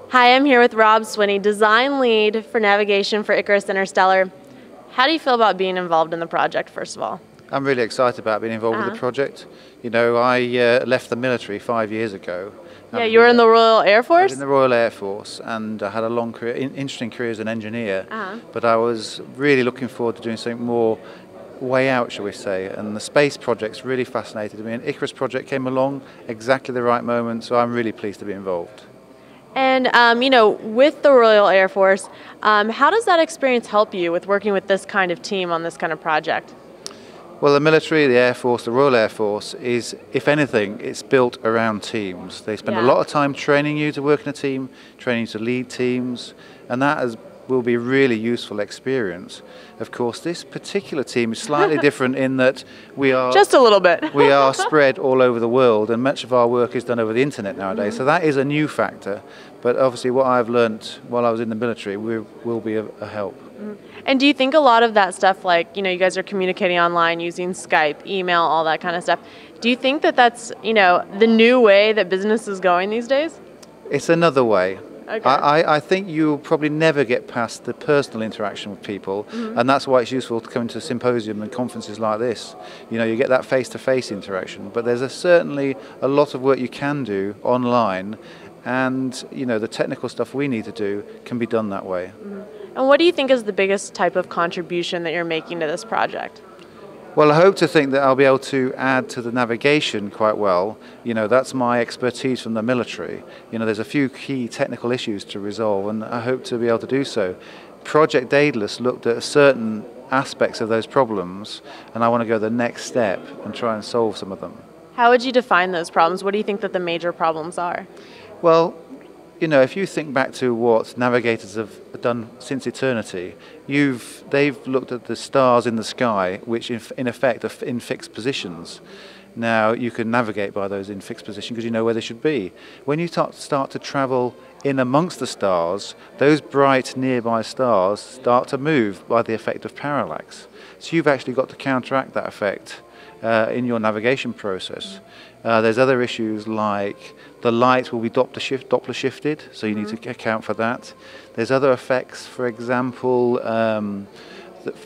Hi, I'm here with Rob Swinney, design lead for navigation for Icarus Interstellar. How do you feel about being involved in the project, first of all? I'm really excited about being involved with the project. You know, I left the military 5 years ago. Yeah, you were in the Royal Air I Force? was in the Royal Air Force, and I had a long career, interesting career as an engineer. But I was really looking forward to doing something more way out, shall we say. And the space projects really fascinated me. And Icarus project came along exactly the right moment, so I'm really pleased to be involved. And, with the Royal Air Force, how does that experience help you with working with this kind of team on this kind of project? Well, the military, the Air Force, the Royal Air Force is, if anything, it's built around teams. They spend a lot of time training you to work in a team, training you to lead teams, and that will be a really useful experience. Of course, this particular team is slightly different in that we are just a little bit. We are spread all over the world, and much of our work is done over the internet nowadays. So that is a new factor. But obviously, what I've learnt while I was in the military will be a help. And do you think a lot of that stuff, like, you guys are communicating online using Skype, email, all that kind of stuff, do you think that that's, the new way that business is going these days? It's another way. Okay. I think you'll probably never get past the personal interaction with people, and that's why it's useful to come to a symposium and conferences like this. You get that face-to-face interaction, but there's certainly a lot of work you can do online, and the technical stuff we need to do can be done that way. And what do you think is the biggest type of contribution that you're making to this project? Well, I hope to think that I'll be able to add to the navigation quite well. That's my expertise from the military. There's a few key technical issues to resolve, and I hope to be able to do so. Project Daedalus looked at certain aspects of those problems, and I want to go the next step and try and solve some of them. How would you define those problems? What do you think that the major problems are? Well, if you think back to what navigators have done since eternity, they've looked at the stars in the sky, which in effect are in fixed positions. Now, you can navigate by those in fixed position because you know where they should be. When you start to travel in amongst the stars, those bright nearby stars start to move by the effect of parallax. So you've actually got to counteract that effect in your navigation process. There's other issues like the light will be Doppler shifted, so you need to account for that. There's other effects, for example,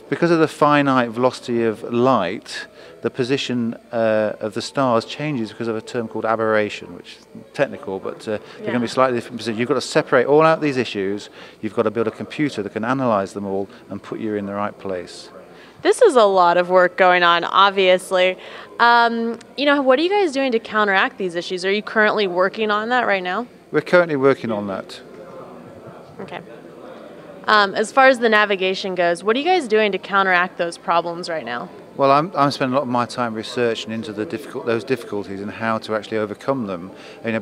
because of the finite velocity of light, the position of the stars changes because of a term called aberration, which is technical, but they're going to be slightly different positions. You've got to separate all out these issues. You've got to build a computer that can analyze them all and put you in the right place. This is a lot of work going on, obviously. What are you guys doing to counteract these issues? Are you currently working on that right now? We're currently working on that. Okay. As far as the navigation goes, what are you guys doing to counteract those problems right now? Well, I'm spending a lot of my time researching into those difficulties and how to actually overcome them.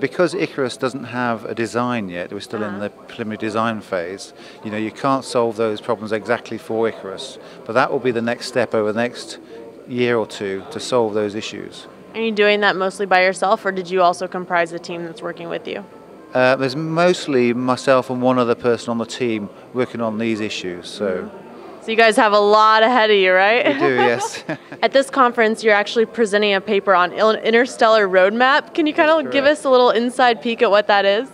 Because Icarus doesn't have a design yet, we're still in the preliminary design phase. You can't solve those problems exactly for Icarus, but that will be the next step over the next year or two to solve those issues. Are you doing that mostly by yourself, or did you also comprise a team that's working with you? There's mostly myself and one other person on the team working on these issues. So you guys have a lot ahead of you, right? We do, yes. At this conference, you're actually presenting a paper on interstellar roadmap. Can you kind of give us a little inside peek at what that is?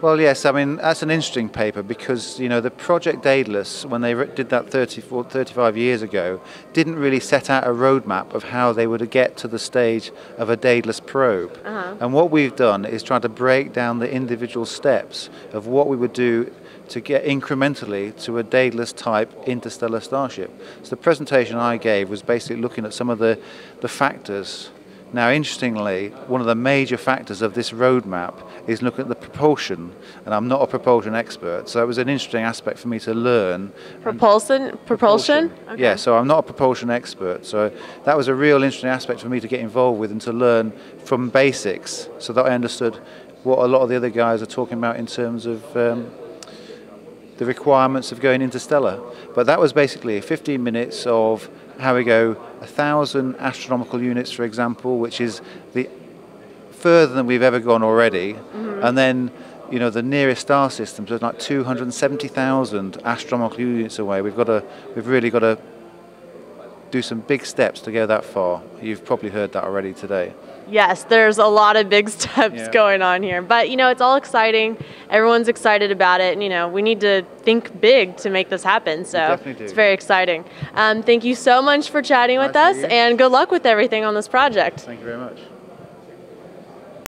Well, yes, that's an interesting paper because, the Project Daedalus, when they did that 35 years ago, didn't really set out a roadmap of how they would get to the stage of a Daedalus probe. And what we've done is try to break down the individual steps of what we would do to get incrementally to a Daedalus type interstellar starship. So the presentation I gave was basically looking at some of the factors. Now, interestingly, one of the major factors of this roadmap is looking at the propulsion, and I'm not a propulsion expert, so it was an interesting aspect for me to learn. Propulsion? Okay. Yeah, so I'm not a propulsion expert, so that was a real interesting aspect for me to get involved with and to learn from basics so that I understood what a lot of the other guys are talking about in terms of the requirements of going interstellar. But that was basically 15 minutes of how we go 1,000 astronomical units, for example, which is the further than we've ever gone already. And then, the nearest star systems are like 270,000 astronomical units away. We've really got to do some big steps to go that far. You've probably heard that already today. Yes, there's a lot of big steps going on here, but it's all exciting. Everyone's excited about it, and we need to think big to make this happen. So it's very exciting. Thank you so much for chatting with us, and good luck with everything on this project. Thank you very much.